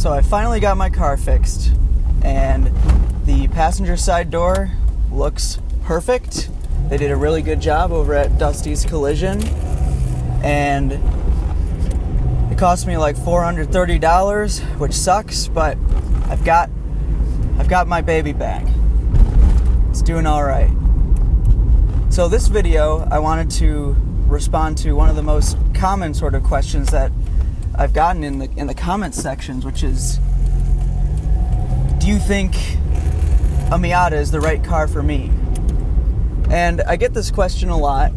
So I finally got my car fixed, and the passenger side door looks perfect. They did a really good job over at Dusty's Collision, and it cost me like $430, which sucks, but I've got my baby back. It's doing all right. So this video, I wanted to respond to one of the most common sort of questions that I've gotten in the comment sections, which is, do you think a Miata is the right car for me? And I get this question a lot,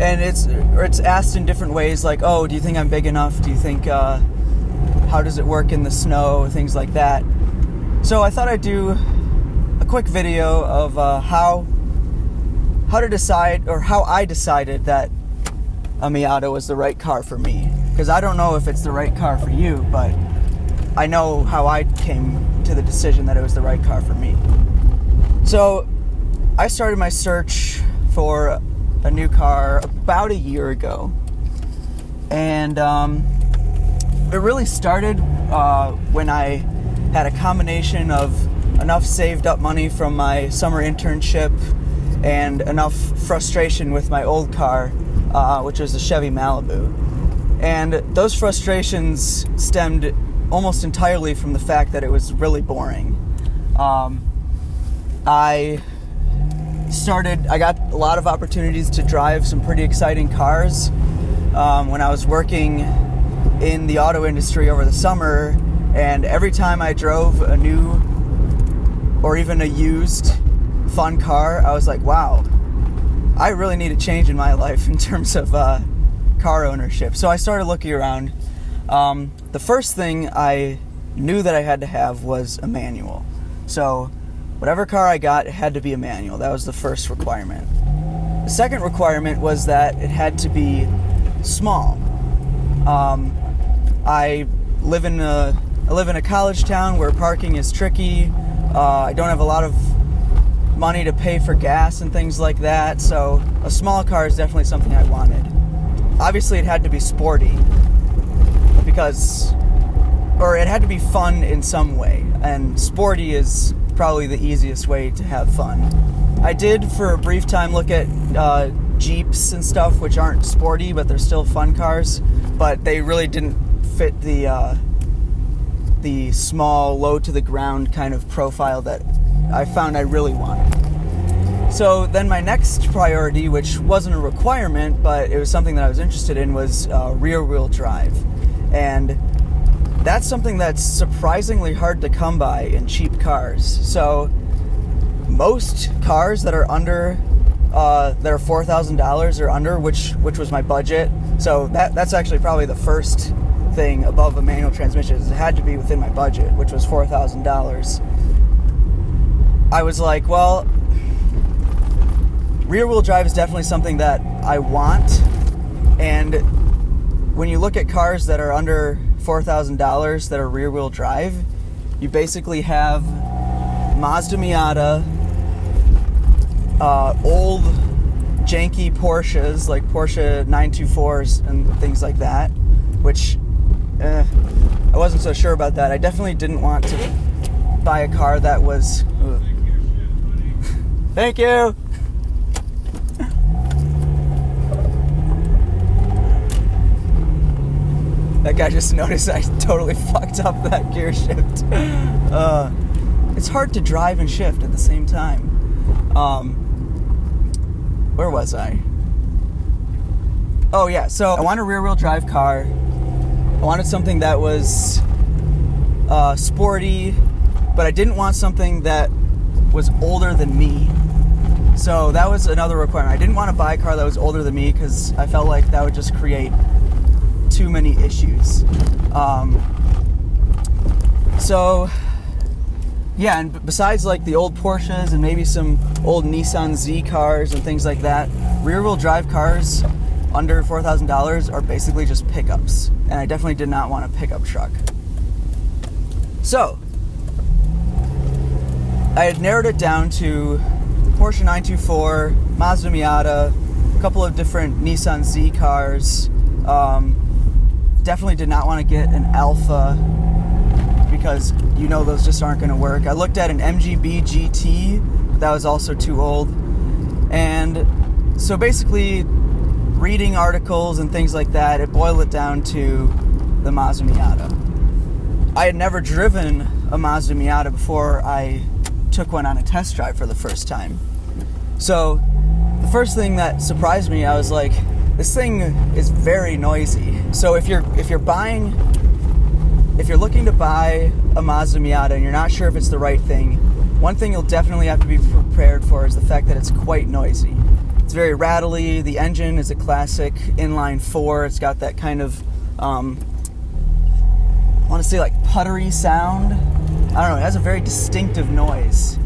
and it's asked in different ways, like, oh, do you think I'm big enough? Do you think, how does it work in the snow? Things like that. So I thought I'd do a quick video of how to decide, or how I decided that a Miata was the right car for me. Because I don't know if it's the right car for you, but I know how I came to the decision that it was the right car for me. So I started my search for a new car about a year ago. And it really started when I had a combination of enough saved up money from my summer internship and enough frustration with my old car, which was a Chevy Malibu. And those frustrations stemmed almost entirely from the fact that it was really boring. I got a lot of opportunities to drive some pretty exciting cars when I was working in the auto industry over the summer, and every time I drove a new or even a used fun car, I was like, wow, I really need a change in my life in terms of car ownership. So I started looking around. The first thing I knew that I had to have was a manual. So whatever car I got, it had to be a manual. That was the first requirement. The second requirement was that it had to be small. I live in a college town where parking is tricky. I don't have a lot of money to pay for gas and things like that, so a small car is definitely something I wanted. Obviously, it had to be sporty, it had to be fun in some way, and sporty is probably the easiest way to have fun. I did, for a brief time, look at Jeeps and stuff, which aren't sporty, but they're still fun cars, but they really didn't fit the small, low-to-the-ground kind of profile that I found I really wanted. So then my next priority, which wasn't a requirement, but it was something that I was interested in, was rear-wheel drive. And that's something that's surprisingly hard to come by in cheap cars. So most cars that are under, that are $4,000 or under, which was my budget. So that's actually probably the first thing above a manual transmission, is it had to be within my budget, which was $4,000. I was like, well, rear-wheel drive is definitely something that I want, and when you look at cars that are under $4,000 that are rear-wheel drive, you basically have Mazda Miata, old janky Porsches like Porsche 924s and things like that, which I wasn't so sure about that. I definitely didn't want to buy a car that was thank you. That guy just noticed I totally fucked up that gear shift. It's hard to drive and shift at the same time. Where was I? Oh yeah, so I wanted a rear-wheel drive car. I wanted something that was sporty, but I didn't want something that was older than me. So that was another requirement. I didn't want to buy a car that was older than me because I felt like that would just create too many issues. So yeah, and besides like the old Porsches and maybe some old Nissan Z cars and things like that, rear-wheel drive cars under $4,000 are basically just pickups, and I definitely did not want a pickup truck. So I had narrowed it down to Porsche 924, Mazda Miata, a couple of different Nissan Z cars, definitely did not want to get an Alpha because you know those just aren't going to work. I looked at an MGB GT, but that was also too old. And so basically, reading articles and things like that, it boiled it down to the Mazda Miata. I had never driven a Mazda Miata before I took one on a test drive for the first time. So the first thing that surprised me, I was like, this thing is very noisy. So if you're looking to buy a Mazda Miata and you're not sure if it's the right thing, one thing you'll definitely have to be prepared for is the fact that it's quite noisy. It's very rattly. The engine is a classic inline 4. It's got that kind of, I want to say like puttery sound. I don't know, it has a very distinctive noise.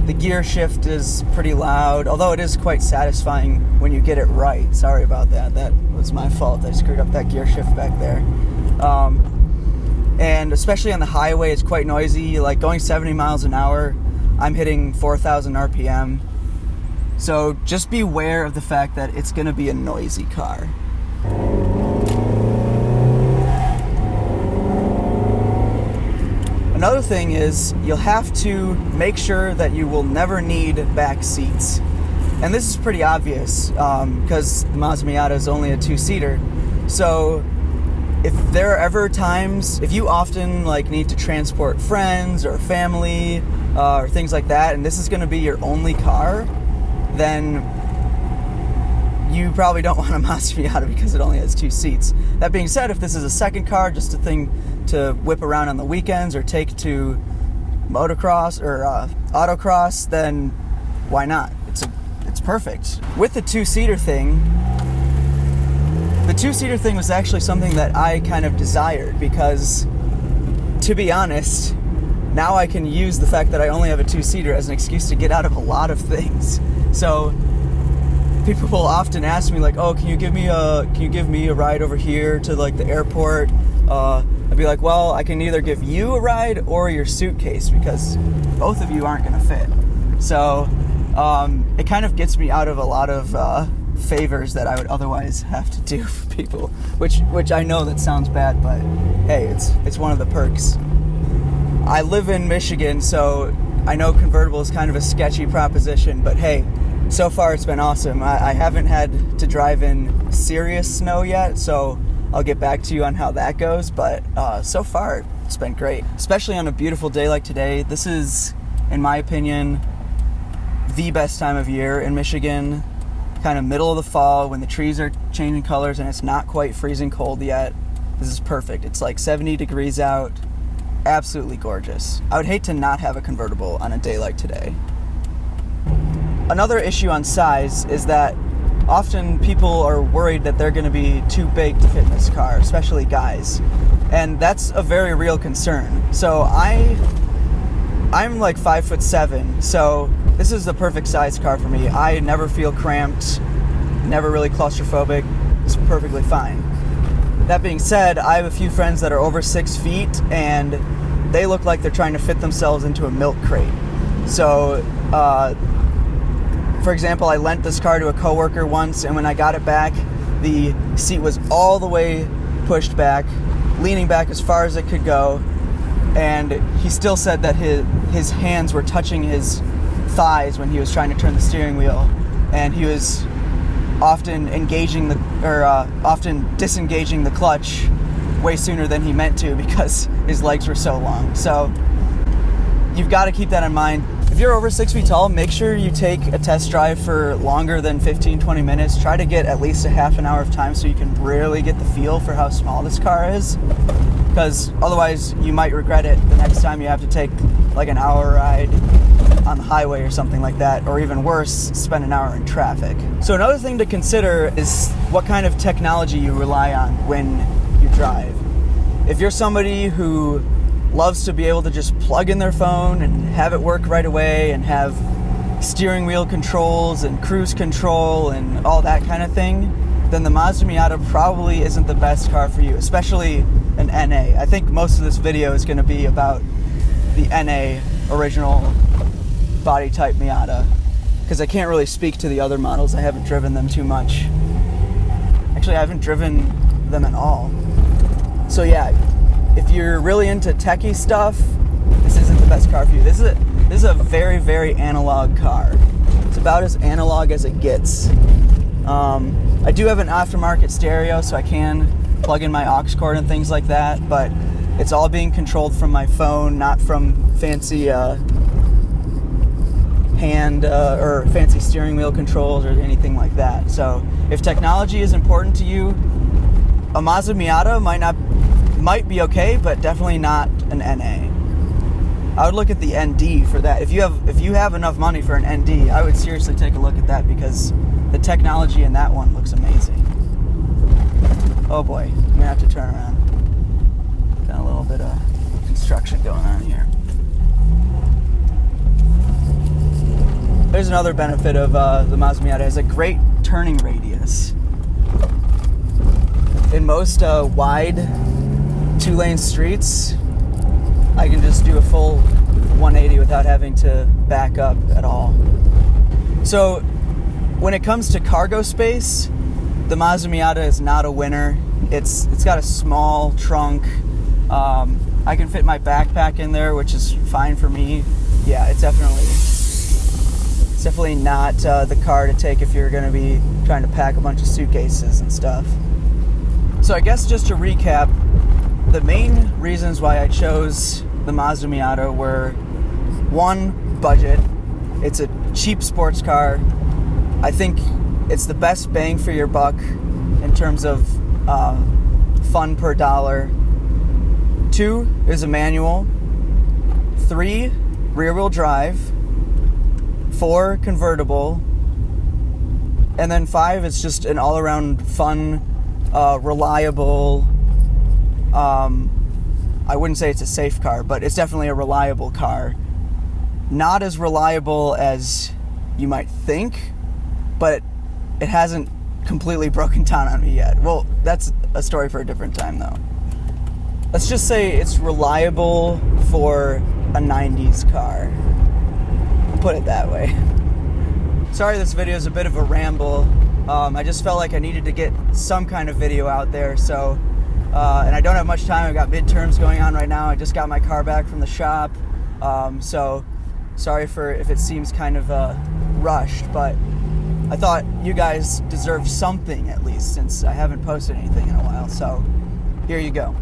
The Gearshift is pretty loud, although it is quite satisfying when you get it right. Sorry about that. That was my fault. I screwed up that Gearshift back there. And especially on the highway, it's quite noisy. Like going 70 miles an hour, I'm hitting 4,000 RPM. So just beware of the fact that it's going to be a noisy car. Another thing is you'll have to make sure that you will never need back seats. And this is pretty obvious because the Mazda Miata is only a 2-seater. So if there are ever times, if you often like need to transport friends or family or things like that, and this is going to be your only car, then you probably don't want a Mazda Miata because it only has 2 seats. That being said, if this is a second car, just a thing to whip around on the weekends or take to motocross or autocross, then why not? It's perfect. With the 2-seater thing, the 2-seater thing was actually something that I kind of desired because, to be honest, now I can use the fact that I only have a 2-seater as an excuse to get out of a lot of things. So people will often ask me like, "Oh, can you give me a ride over here to like the airport?" I'd be like, "Well, I can either give you a ride or your suitcase because both of you aren't going to fit." So it kind of gets me out of a lot of favors that I would otherwise have to do for people, which I know that sounds bad, but hey, it's one of the perks. I live in Michigan, so I know convertible is kind of a sketchy proposition, but hey, so far it's been awesome. I haven't had to drive in serious snow yet, so I'll get back to you on how that goes, but so far it's been great. Especially on a beautiful day like today. This is, in my opinion, the best time of year in Michigan. Kind of middle of the fall when the trees are changing colors and it's not quite freezing cold yet. This is perfect. It's like 70 degrees out. Absolutely gorgeous. I would hate to not have a convertible on a day like today. Another issue on size is that often people are worried that they're going to be too big to fit in this car, especially guys. And that's a very real concern. So I'm like 5'7", so this is the perfect size car for me. I never feel cramped, never really claustrophobic. It's perfectly fine. That being said, I have a few friends that are over 6 feet and they look like they're trying to fit themselves into a milk crate. So, for example, I lent this car to a coworker once, and when I got it back, the seat was all the way pushed back, leaning back as far as it could go, and he still said that his hands were touching his thighs when he was trying to turn the steering wheel, and he was often often disengaging the clutch way sooner than he meant to because his legs were so long. So you've got to keep that in mind. If you're over 6 feet tall, make sure you take a test drive for longer than 15-20 minutes. Try to get at least a half an hour of time so you can really get the feel for how small this car is, because otherwise you might regret it the next time you have to take like an hour ride on the highway or something like that, or even worse, spend an hour in traffic. So another thing to consider is what kind of technology you rely on when you drive. If you're somebody who loves to be able to just plug in their phone and have it work right away and have steering wheel controls and cruise control and all that kind of thing, then the Mazda Miata probably isn't the best car for you, especially an NA. I think most of this video is going to be about the NA original body type Miata, because I can't really speak to the other models. I haven't driven them too much. Actually, I haven't driven them at all. So yeah, if you're really into techie stuff, this isn't the best car for you. This is a very, very analog car. It's about as analog as it gets. I do have an aftermarket stereo, so I can plug in my aux cord and things like that, but it's all being controlled from my phone, not from fancy hand or fancy steering wheel controls or anything like that. So if technology is important to you, a Mazda Miata might be okay, but definitely not an NA. I would look at the ND for that. If you have enough money for an ND, I would seriously take a look at that, because the technology in that one looks amazing. Oh boy, I'm gonna have to turn around. Got a little bit of construction going on here. There's another benefit of the Mazda Miata. It has a great turning radius. In most wide 2-lane streets, I can just do a full 180 without having to back up at all. So when it comes to cargo space, the Mazda Miata is not a winner. It's got a small trunk. I can fit my backpack in there, which is fine for me. Yeah, it's definitely not the car to take if you're going to be trying to pack a bunch of suitcases and stuff. So I guess just to recap, the main reasons why I chose the Mazda Miata were: 1, budget. It's a cheap sports car. I think it's the best bang for your buck in terms of fun per dollar. 2 is a manual. 3, rear-wheel drive. 4, convertible. And then 5 is just an all-around fun, reliable, I wouldn't say it's a safe car, but it's definitely a reliable car. Not as reliable as you might think, but it hasn't completely broken down on me yet. Well, that's a story for a different time, though. Let's just say it's reliable for a 90s car. Put it that way. Sorry this video is a bit of a ramble. I just felt like I needed to get some kind of video out there, so and I don't have much time. I've got midterms going on right now. I just got my car back from the shop, so sorry for if it seems kind of rushed, but I thought you guys deserve something at least, since I haven't posted anything in a while, so here you go.